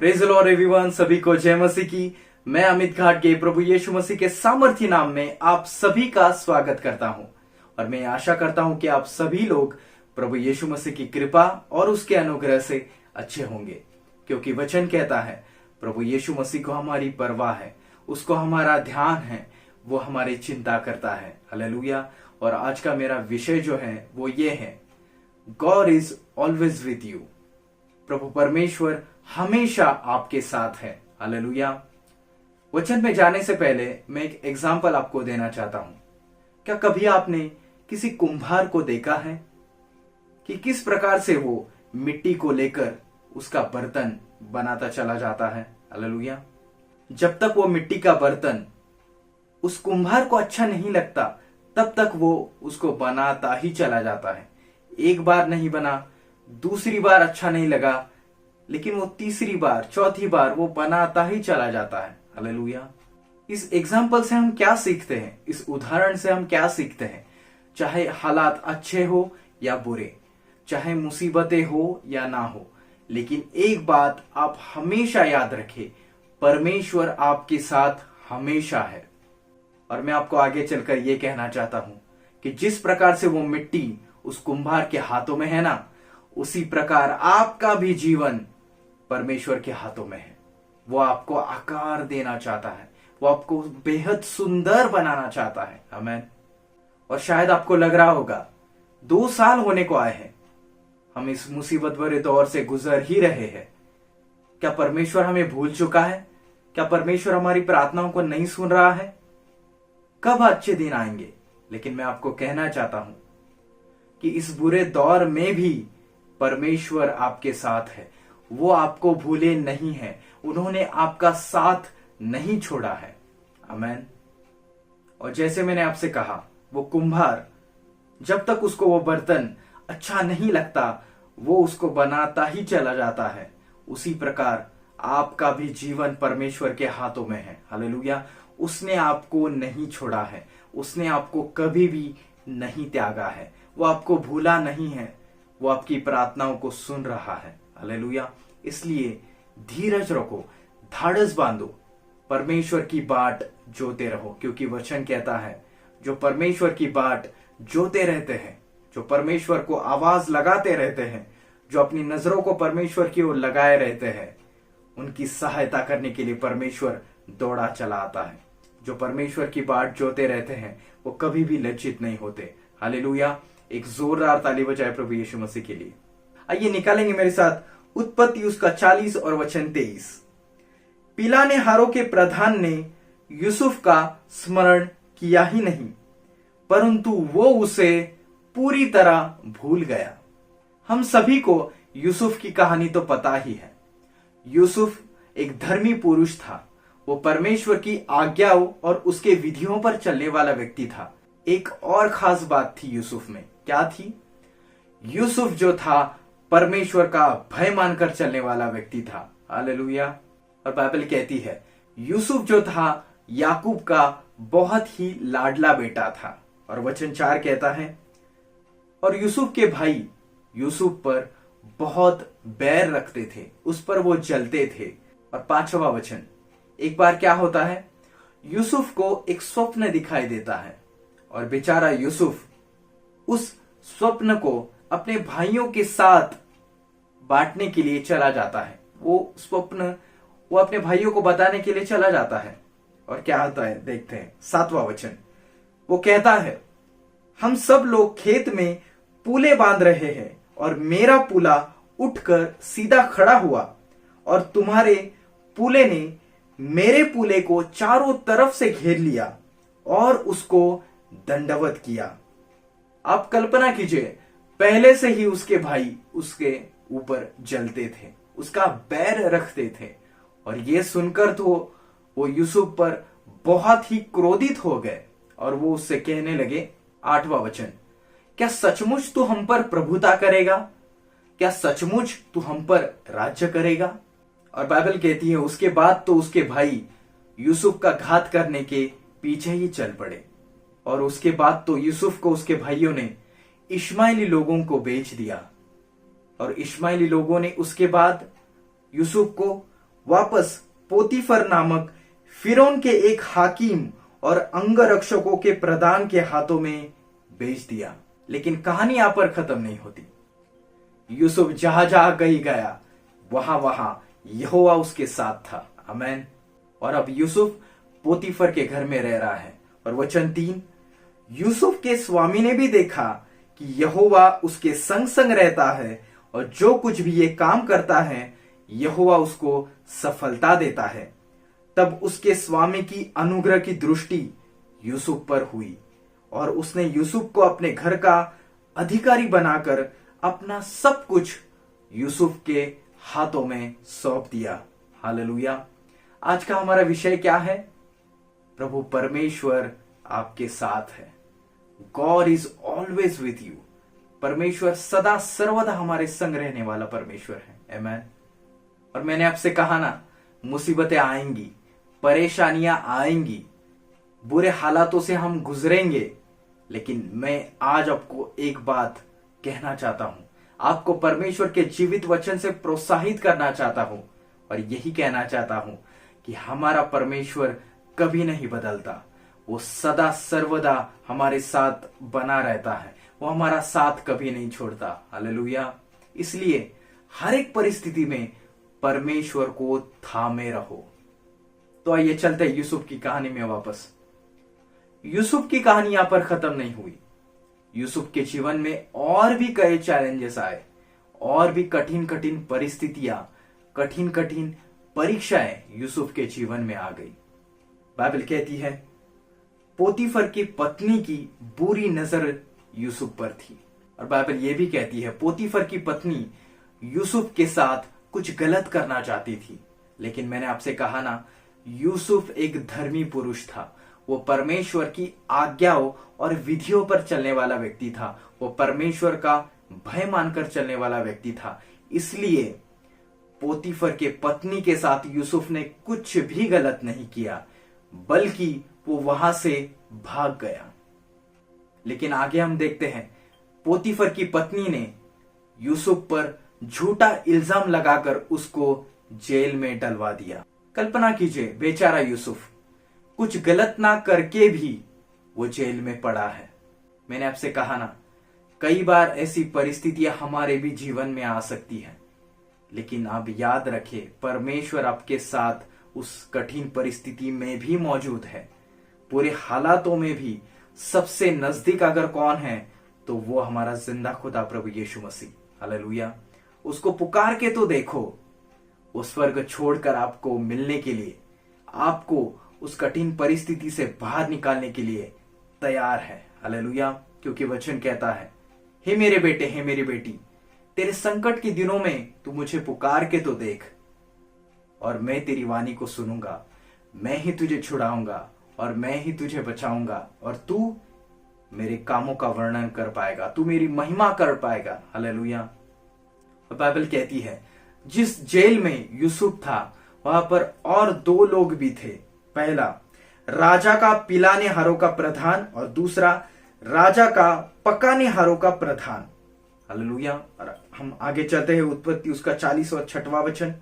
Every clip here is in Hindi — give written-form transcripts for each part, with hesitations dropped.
प्रेज लॉर्ड एवरीवन, सभी को जय मसीह की। मैं अमित घाट के प्रभु यीशु मसीह के सामर्थी नाम में आप सभी का स्वागत करता हूं और मैं आशा करता हूं कि आप सभी लोग प्रभु यीशु मसीह की कृपा और उसके अनुग्रह से अच्छे होंगे, क्योंकि वचन कहता है प्रभु यीशु मसीह को हमारी परवाह है, उसको हमारा ध्यान है, वो हमारी चिंता करता है। हालेलुया। और आज का मेरा विषय जो है वो ये है, God is always with you. प्रभु परमेश्वर हमेशा आपके साथ है। हालेलुया। वचन में जाने से पहले मैं एक एग्जाम्पल आपको देना चाहता हूं। क्या कभी आपने किसी कुम्हार को देखा है कि किस प्रकार से वो मिट्टी को लेकर उसका बर्तन बनाता चला जाता है? हालेलुया। जब तक वो मिट्टी का बर्तन उस कुम्हार को अच्छा नहीं लगता तब तक वो उसको बनाता ही चला जाता है। एक बार नहीं बना, दूसरी बार अच्छा नहीं लगा, लेकिन वो तीसरी बार, चौथी बार वो बनाता ही चला जाता है। हालेलुया। इस एग्जाम्पल से हम क्या सीखते हैं? इस उदाहरण से हम क्या सीखते हैं? चाहे हालात अच्छे हो या बुरे, चाहे मुसीबतें हो या ना हो, लेकिन एक बात आप हमेशा याद रखें, परमेश्वर आपके साथ हमेशा है। और मैं आपको आगे चलकर यह कहना चाहता हूं कि जिस प्रकार से वो मिट्टी उस कुम्हार के हाथों में है ना, उसी प्रकार आपका भी जीवन परमेश्वर के हाथों में है। वो आपको आकार देना चाहता है, वो आपको बेहद सुंदर बनाना चाहता है। आमीन। और शायद आपको लग रहा होगा 2 साल होने को आए हैं, हम इस मुसीबत भरे दौर से गुजर ही रहे हैं। क्या परमेश्वर हमें भूल चुका है? क्या परमेश्वर हमारी प्रार्थनाओं को नहीं सुन रहा है? कब अच्छे दिन आएंगे? लेकिन मैं आपको कहना चाहता हूं कि इस बुरे दौर में भी परमेश्वर आपके साथ है। वो आपको भूले नहीं है, उन्होंने आपका साथ नहीं छोड़ा है। आमीन। और जैसे मैंने आपसे कहा, वो कुम्हार जब तक उसको वो बर्तन अच्छा नहीं लगता वो उसको बनाता ही चला जाता है। उसी प्रकार आपका भी जीवन परमेश्वर के हाथों में है। हालेलुया। उसने आपको नहीं छोड़ा है, उसने आपको कभी भी नहीं त्यागा है, वो आपको भूला नहीं है, वो आपकी प्रार्थनाओं को सुन रहा है। हालेलुया। इसलिए धीरज रखो, धाड़स बांधो, परमेश्वर की बाट जोते रहो, क्योंकि वचन कहता है जो परमेश्वर की बाट जोते रहते हैं, जो परमेश्वर को आवाज लगाते रहते हैं, जो अपनी नजरों को परमेश्वर की ओर लगाए रहते हैं, उनकी सहायता करने के लिए परमेश्वर दौड़ा चला आता है। जो परमेश्वर की बाट जोते रहते हैं वो कभी भी लज्जित नहीं होते। हालेलुया। एक जोरदार ताली बजाए प्रभु यीशु मसीह के लिए। आइए निकालेंगे मेरे साथ उत्पत्ति उसका 40 और वचन 23। पिलाने हारों के प्रधान ने यूसुफ का स्मरण किया ही नहीं, परंतु वो उसे पूरी तरह भूल गया। हम सभी को यूसुफ की कहानी तो पता ही है। यूसुफ एक धर्मी पुरुष था। वो परमेश्वर की आज्ञाओं और उसके विधियों पर चलने वाला व्यक्ति था। एक और खास बात थी यूसुफ में। क्या थी? यूसुफ जो था परमेश्वर का भय मानकर चलने वाला व्यक्ति था। हालेलुया। और बाइबल कहती है यूसुफ जो था याकूब का बहुत ही लाडला बेटा था। और वचन 4 कहता है और यूसुफ के भाई यूसुफ पर बहुत बैर रखते थे, उस पर वो जलते थे। और 5वां वचन, एक बार क्या होता है, यूसुफ को एक स्वप्न दिखाई देता है और बेचारा यूसुफ उस स्वप्न को अपने भाइयों के साथ बांटने के लिए चला जाता है। वो स्वप्न वो अपने भाइयों को बताने के लिए चला जाता है। और क्या होता है देखते हैं। 7वां वचन, वो कहता है हम सब लोग खेत में पूले बांध रहे हैं और मेरा पूला उठकर सीधा खड़ा हुआ और तुम्हारे पूले ने मेरे पूले को चारों तरफ से घेर लिया और उसको दंडवत किया। आप कल्पना कीजिए, पहले से ही उसके भाई उसके ऊपर जलते थे, उसका बैर रखते थे। और ये सुनकर तो वो यूसुफ पर बहुत ही क्रोधित हो गए और वो उससे कहने लगे। 8वां वचन, क्या सचमुच तू हम पर प्रभुता करेगा? क्या सचमुच तू हम पर राज्य करेगा? और बाइबल कहती है उसके बाद तो उसके भाई यूसुफ का घात करने के पीछे ही चल पड़े। और उसके बाद तो यूसुफ को उसके भाइयों ने इश्माइली लोगों को बेच दिया। और इश्माइली लोगों ने उसके बाद यूसुफ को वापस पोतीफर नामक फिरौन के एक हाकिम और अंगरक्षकों के प्रधान के हाथों में बेच दिया। लेकिन कहानी यहां पर खत्म नहीं होती। यूसुफ जहां जहां कहीं गया वहां वहां यहोवा उसके साथ था। आमीन। और अब यूसुफ पोतीफर के घर में रह रहा है। और वचन 3, यूसुफ के स्वामी ने भी देखा कि यहोवा उसके संग संग रहता है और जो कुछ भी ये काम करता है यहोवा उसको सफलता देता है। तब उसके स्वामी की अनुग्रह की दृष्टि यूसुफ पर हुई और उसने यूसुफ को अपने घर का अधिकारी बनाकर अपना सब कुछ यूसुफ के हाथों में सौंप दिया। हालेलुया। आज का हमारा विषय क्या है? प्रभु परमेश्वर आपके साथ है। God is always with you. परमेश्वर सदा सर्वदा हमारे संग रहने वाला परमेश्वर है। आमीन। और मैंने आपसे कहा ना, मुसीबतें आएंगी, परेशानियां आएंगी, बुरे हालातों से हम गुजरेंगे, लेकिन मैं आज आपको एक बात कहना चाहता हूं, आपको परमेश्वर के जीवित वचन से प्रोत्साहित करना चाहता हूं और यही कहना चाहता हूं कि हमारा परमेश्वर कभी नहीं बदलता। वो सदा सर्वदा हमारे साथ बना रहता है। वो हमारा साथ कभी नहीं छोड़ता। हालेलुया। इसलिए हर एक परिस्थिति में परमेश्वर को थामे रहो। तो आइए चलते हैं यूसुफ की कहानी में वापस। यूसुफ की कहानी यहां पर खत्म नहीं हुई। यूसुफ के जीवन में और भी कई चैलेंजेस आए और भी कठिन कठिन परिस्थितियां, कठिन कठिन परीक्षाएं यूसुफ के जीवन में आ गई। बाइबल कहती है पोतीफर की पत्नी की बुरी नजर यूसुफ पर थी। और बाइबल यह भी कहती है पोतीफर की पत्नी यूसुफ के साथ कुछ गलत करना चाहती थी। लेकिन मैंने आपसे कहा ना, यूसुफ एक धर्मी पुरुष था। वो परमेश्वर की आज्ञाओं और विधियों पर चलने वाला व्यक्ति था। वो परमेश्वर का भय मानकर चलने वाला व्यक्ति था। इसलिए पोतीफर के पत्नी के साथ यूसुफ ने कुछ भी गलत नहीं किया, बल्कि वो वहां से भाग गया। लेकिन आगे हम देखते हैं पोतीफर की पत्नी ने यूसुफ पर झूठा इल्जाम लगाकर उसको जेल में डलवा दिया। कल्पना कीजिए, बेचारा यूसुफ कुछ गलत ना करके भी वो जेल में पड़ा है। मैंने आपसे कहा ना, कई बार ऐसी परिस्थितियां हमारे भी जीवन में आ सकती है, लेकिन आप याद रखें परमेश्वर आपके साथ उस कठिन परिस्थिति में भी मौजूद है। पूरे हालातों में भी सबसे नजदीक अगर कौन है तो वो हमारा जिंदा खुदा प्रभु यीशु मसीह। हालेलुया। उसको पुकार के तो देखो, वो स्वर्ग छोड़कर आपको मिलने के लिए, आपको उस कठिन परिस्थिति से बाहर निकालने के लिए तैयार है। हालेलुया। क्योंकि वचन कहता है, हे मेरे बेटे, हे मेरी बेटी, तेरे संकट के दिनों में तू मुझे पुकार के तो देख और मैं तेरी वाणी को सुनूंगा। मैं ही तुझे छुड़ाऊंगा और मैं ही तुझे बचाऊंगा और तू मेरे कामों का वर्णन कर पाएगा, तू मेरी महिमा कर पाएगा। हालेलुया। बाइबल कहती है जिस जेल में यूसुफ था वहां पर और दो लोग भी थे। पहला राजा का पिलाने हारों का प्रधान और दूसरा राजा का पकाने हारों का प्रधान। हालेलुया। और हम आगे चलते हैं, उत्पत्ति उसका 40 और 6वां वचन।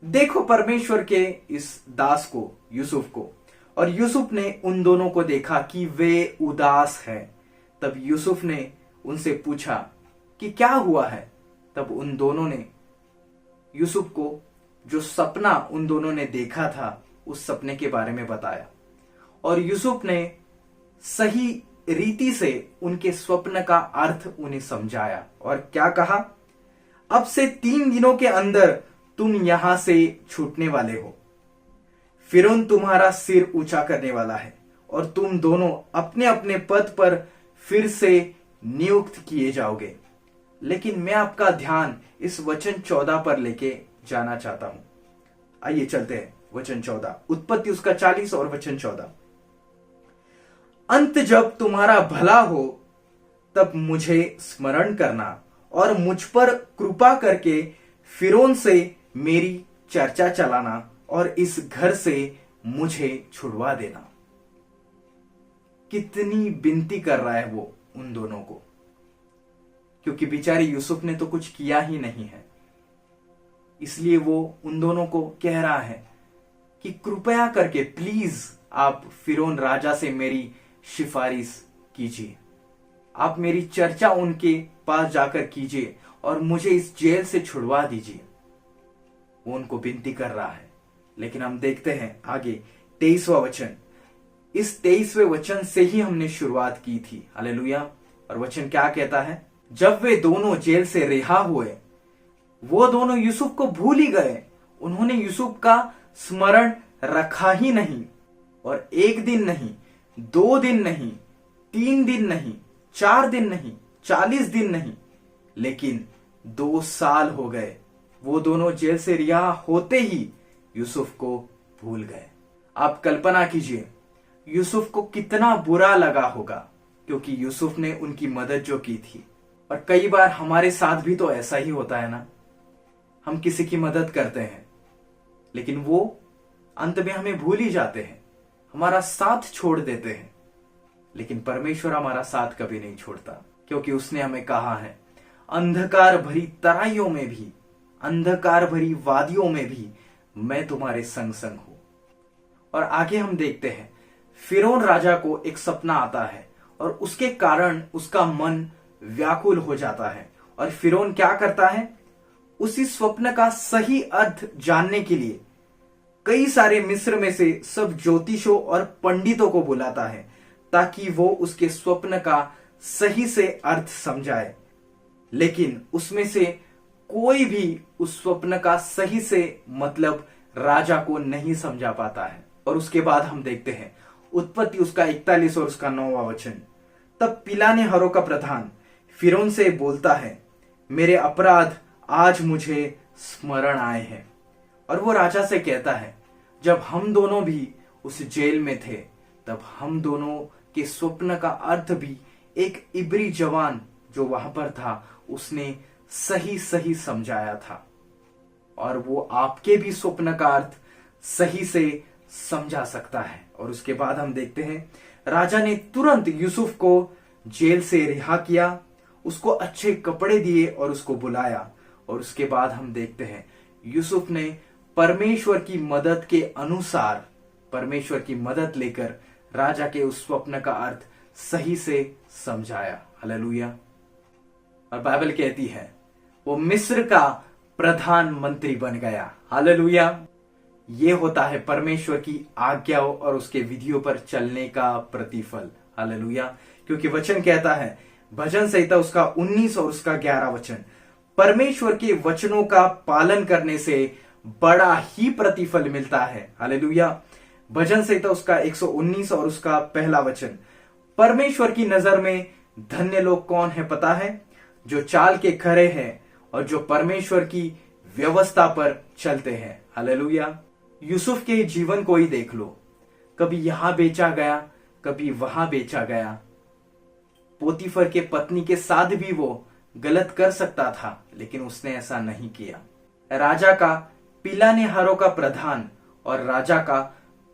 देखो परमेश्वर के इस दास को, यूसुफ को, और यूसुफ ने उन दोनों को देखा कि वे उदास हैं। तब यूसुफ ने उनसे पूछा कि क्या हुआ है। तब उन दोनों ने यूसुफ को जो सपना उन दोनों ने देखा था उस सपने के बारे में बताया और यूसुफ ने सही रीति से उनके स्वप्न का अर्थ उन्हें समझाया। और क्या कहा, अब से 3 दिनों के अंदर तुम यहां से छूटने वाले हो। फिरौन तुम्हारा सिर ऊंचा करने वाला है और तुम दोनों अपने अपने पद पर फिर से नियुक्त किए जाओगे। लेकिन मैं आपका ध्यान इस वचन 14 पर लेके जाना चाहता हूं। आइए चलते हैं वचन 14, उत्पत्ति उसका 40 और वचन 14। अंत जब तुम्हारा भला हो तब मुझे स्मरण करना और मुझ पर कृपा करके फिरौन से मेरी चर्चा चलाना और इस घर से मुझे छुड़वा देना। कितनी विनती कर रहा है वो उन दोनों को, क्योंकि बेचारे यूसुफ ने तो कुछ किया ही नहीं है। इसलिए वो उन दोनों को कह रहा है कि कृपया करके प्लीज आप फिरौन राजा से मेरी सिफारिश कीजिए, आप मेरी चर्चा उनके पास जाकर कीजिए और मुझे इस जेल से छुड़वा दीजिए। वो उनको विनती कर रहा है। लेकिन हम देखते हैं आगे 23वां वचन। इस 23वें वचन से ही हमने शुरुआत की थी। हालेलुया। और वचन क्या कहता है? जब वे दोनों जेल से रिहा हुए, वो दोनों यूसुफ को भूल ही गए। उन्होंने यूसुफ का स्मरण रखा ही नहीं। और 1 दिन नहीं, 2 दिन नहीं, 3 दिन नहीं, 4 दिन नहीं, 40 दिन नहीं, लेकिन 2 साल हो गए। वो दोनों जेल से रिहा होते ही यूसुफ को भूल गए। आप कल्पना कीजिए यूसुफ को कितना बुरा लगा होगा, क्योंकि यूसुफ ने उनकी मदद जो की थी। और कई बार हमारे साथ भी तो ऐसा ही होता है ना, हम किसी की मदद करते हैं लेकिन वो अंत में हमें भूल ही जाते हैं, हमारा साथ छोड़ देते हैं। लेकिन परमेश्वर हमारा साथ कभी नहीं छोड़ता, क्योंकि उसने हमें कहा है अंधकार भरी तराइयों में भी, अंधकार भरी वादियों में भी मैं तुम्हारे संग संग हूं। और आगे हम देखते हैं फिरौन राजा को एक सपना आता है और उसके कारण उसका मन व्याकुल हो जाता है। और फिरौन क्या करता है? उसी स्वप्न का सही अर्थ जानने के लिए कई सारे मिस्र में से सब ज्योतिषों और पंडितों को बुलाता है, ताकि वो उसके स्वप्न का सही से अर्थ समझाए। लेकिन उसमें से कोई भी उस स्वप्न का सही से मतलब राजा को नहीं समझा पाता है। और उसके बाद हम देखते हैं उत्पत्ति उसका 41 और उसका 9वां वचन। तब पिलाने हरों का प्रधान फिरौन से बोलता है, मेरे अपराध आज मुझे स्मरण आए हैं। और वो राजा से कहता है, जब हम दोनों भी उस जेल में थे तब हम दोनों के स्वप्न का अर्थ भी एक इब्री जवान जो वहां पर था उसने सही सही समझाया था। और वो आपके भी स्वप्न का अर्थ सही से समझा सकता है। और उसके बाद हम देखते हैं राजा ने तुरंत यूसुफ को जेल से रिहा किया, उसको अच्छे कपड़े दिए और उसको बुलाया। और उसके बाद हम देखते हैं यूसुफ ने परमेश्वर की मदद के अनुसार, परमेश्वर की मदद लेकर राजा के उस स्वप्न का अर्थ सही से समझाया। हालेलुया। और बाइबल कहती है वो मिस्र का प्रधानमंत्री बन गया। हालेलुया। ये होता है परमेश्वर की आज्ञाओं और उसके विधियों पर चलने का प्रतिफल। हालेलुया। क्योंकि वचन कहता है भजन संहिता उसका 19 और उसका 11 वचन, परमेश्वर के वचनों का पालन करने से बड़ा ही प्रतिफल मिलता है। हालेलुया। भजन संहिता उसका 119 और उसका 1 वचन, परमेश्वर की नजर में धन्य लोग कौन है पता है? जो चाल के खरे हैं और जो परमेश्वर की व्यवस्था पर चलते हैं। हालेलुया। यूसुफ के जीवन को ही देख लो, कभी यहां बेचा गया, कभी वहां बेचा गया। पोतीफर के पत्नी के साथ भी वो गलत कर सकता था, लेकिन उसने ऐसा नहीं किया। राजा का पिलाने हारों का प्रधान और राजा का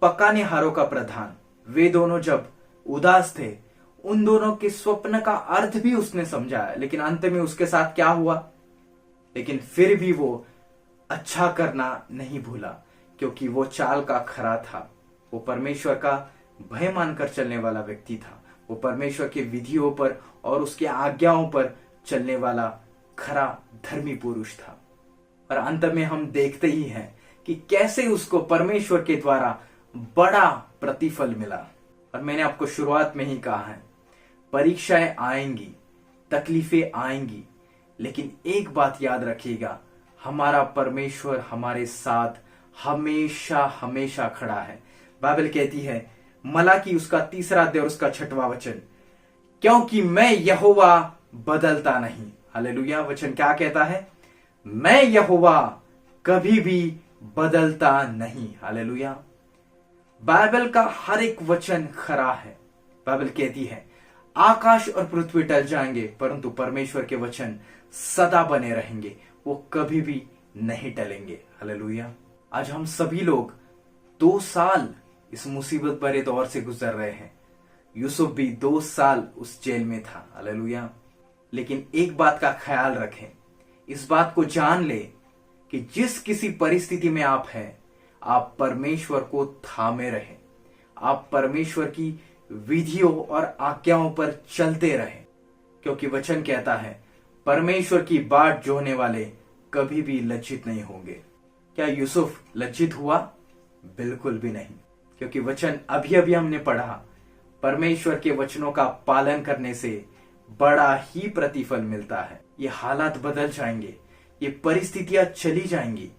पकाने हारों का प्रधान, वे दोनों जब उदास थे, उन दोनों के स्वप्न का अर्थ भी उसने समझाया। लेकिन अंत में उसके साथ क्या हुआ? लेकिन फिर भी वो अच्छा करना नहीं भूला, क्योंकि वो चाल का खरा था। वो परमेश्वर का भय मानकर चलने वाला व्यक्ति था। वो परमेश्वर के विधियों पर और उसके आज्ञाओं पर चलने वाला खरा धर्मी पुरुष था। और अंत में हम देखते ही हैं कि कैसे उसको परमेश्वर के द्वारा बड़ा प्रतिफल मिला। और मैंने आपको शुरुआत में ही कहा है, परीक्षाएं आएंगी, तकलीफें आएंगी, लेकिन एक बात याद रखिएगा, हमारा परमेश्वर हमारे साथ हमेशा हमेशा खड़ा है। बाइबल कहती है मलाकी उसका 3 अध्याय और उसका 6वां वचन, क्योंकि मैं यहोवा बदलता नहीं। हालेलुया। वचन क्या कहता है? मैं यहोवा कभी भी बदलता नहीं। हालेलुया। बाइबल का हर एक वचन खरा है। बाइबल कहती है आकाश और पृथ्वी टल जाएंगे, परंतु परमेश्वर के वचन सदा बने रहेंगे, वो कभी भी नहीं टलेंगे। हालेलुया। आज हम सभी लोग 2 साल इस मुसीबत भरे दौर से गुजर रहे हैं। यूसुफ भी 2 साल उस जेल में था। हालेलुया। लेकिन एक बात का ख्याल रखें, इस बात को जान ले कि जिस किसी परिस्थिति में आप हैं, आप परमेश्वर को थामे रहें, आप परमेश्वर की विधियों और आज्ञाओं पर चलते रहें, क्योंकि वचन कहता है परमेश्वर की बाट जोहने वाले कभी भी लज्जित नहीं होंगे। क्या यूसुफ लज्जित हुआ? बिल्कुल भी नहीं, क्योंकि वचन अभी अभी हमने पढ़ा, परमेश्वर के वचनों का पालन करने से बड़ा ही प्रतिफल मिलता है। ये हालात बदल जाएंगे, ये परिस्थितियां चली जाएंगी,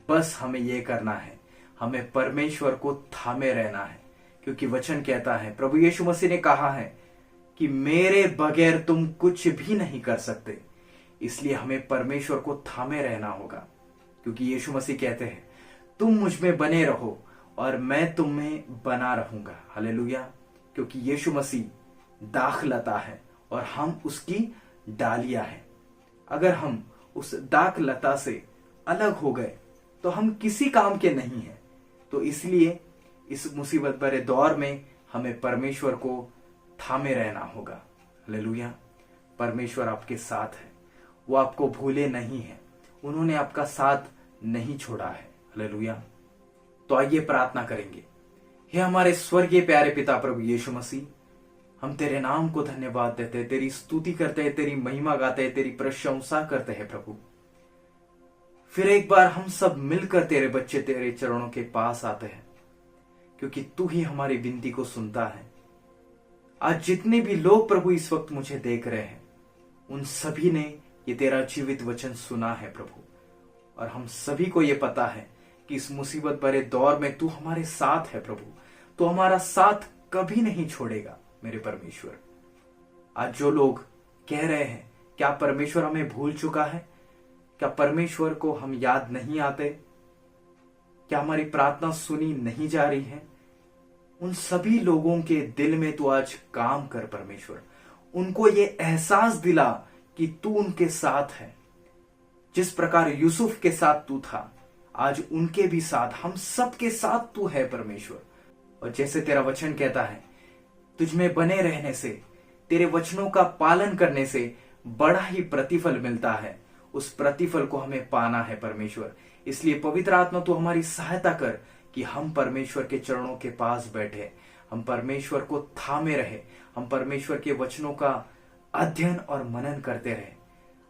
बस हमें ये करना है, हमें परमेश्वर को थामे रहना है, क्योंकि वचन कहता है, प्रभु यीशु मसीह ने कहा है कि मेरे बगैर तुम कुछ भी नहीं कर सकते। इसलिए हमें परमेश्वर को थामे रहना होगा, क्योंकि यीशु मसीह कहते हैं तुम मुझ में बने रहो और मैं तुम में बना रहूंगा। हालेलुया। क्योंकि यीशु मसीह दाखलता है और हम उसकी डालियां हैं। अगर हम उस दाखलता से अलग हो गए तो हम किसी काम के नहीं हैं। तो इसलिए इस मुसीबत भरे दौर में हमें परमेश्वर को थामे रहना होगा। हालेलुया। परमेश्वर आपके साथ है, वो आपको भूले नहीं है, उन्होंने आपका साथ नहीं छोड़ा है। हालेलुया। तो आइए प्रार्थना करेंगे। हे हमारे स्वर्गीय प्यारे पिता प्रभु यीशु मसीह, हम तेरे नाम को धन्यवाद देते हैं, तेरी स्तुति करते हैं, तेरी महिमा गाते हैं, तेरी प्रशंसा करते हैं प्रभु। फिर एक बार हम सब मिलकर तेरे बच्चे तेरे चरणों के पास आते हैं, क्योंकि तू ही हमारी विनती को सुनता है। आज जितने भी लोग प्रभु इस वक्त मुझे देख रहे हैं, उन सभी ने ये तेरा जीवित वचन सुना है प्रभु, और हम सभी को ये पता है कि इस मुसीबत भरे दौर में तू हमारे साथ है प्रभु, तू हमारा साथ कभी नहीं छोड़ेगा मेरे परमेश्वर। आज जो लोग कह रहे हैं क्या परमेश्वर हमें भूल चुका है, क्या परमेश्वर को हम याद नहीं आते, क्या हमारी प्रार्थना सुनी नहीं जा रही है, उन सभी लोगों के दिल में तू आज काम कर परमेश्वर। उनको ये एहसास दिला कि तू उनके साथ है। जिस प्रकार यूसुफ के साथ तू था, आज उनके भी साथ, हम सबके साथ तू है परमेश्वर। और जैसे तेरा वचन कहता है, तुझ में बने रहने से, तेरे वचनों का पालन करने से बड़ा ही प्रतिफल मिलता है। उस प्रतिफल को हमें पाना है परमेश्वर। इसलिए पवित्र आत्मा तू हमारी सहायता कर कि हम परमेश्वर के चरणों के पास बैठे, हम परमेश्वर को थामे रहे, हम परमेश्वर के वचनों का अध्ययन और मनन करते रहे।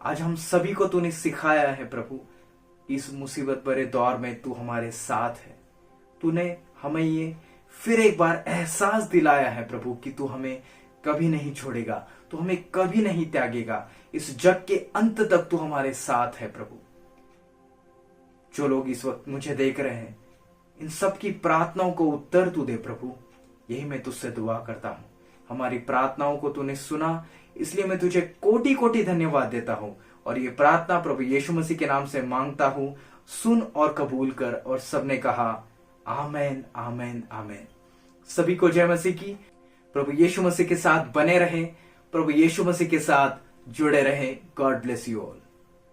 आज हम सभी को तूने सिखाया है प्रभु, इस मुसीबत भरे दौर में तू हमारे साथ है। तूने हमें ये फिर एक बार एहसास दिलाया है प्रभु कि तू हमें कभी नहीं छोड़ेगा, तू हमें कभी नहीं त्यागेगा। इस जग के अंत तक तू हमारे साथ है प्रभु। जो लोग इस वक्त मुझे देख रहे हैं, इन सब की प्रार्थनाओं को उत्तर तू दे प्रभु, यही मैं तुझसे दुआ करता हूं। हमारी प्रार्थनाओं को तूने सुना, इसलिए मैं तुझे कोटि कोटि धन्यवाद देता हूं। और ये प्रार्थना प्रभु यीशु मसीह के नाम से मांगता हूं, सुन और कबूल कर। और सबने कहा आमेन, आमेन, आमेन। सभी को जय मसीह की। प्रभु यीशु मसीह के साथ बने रहें, प्रभु यीशु मसीह के साथ जुड़े रहें। God bless you all.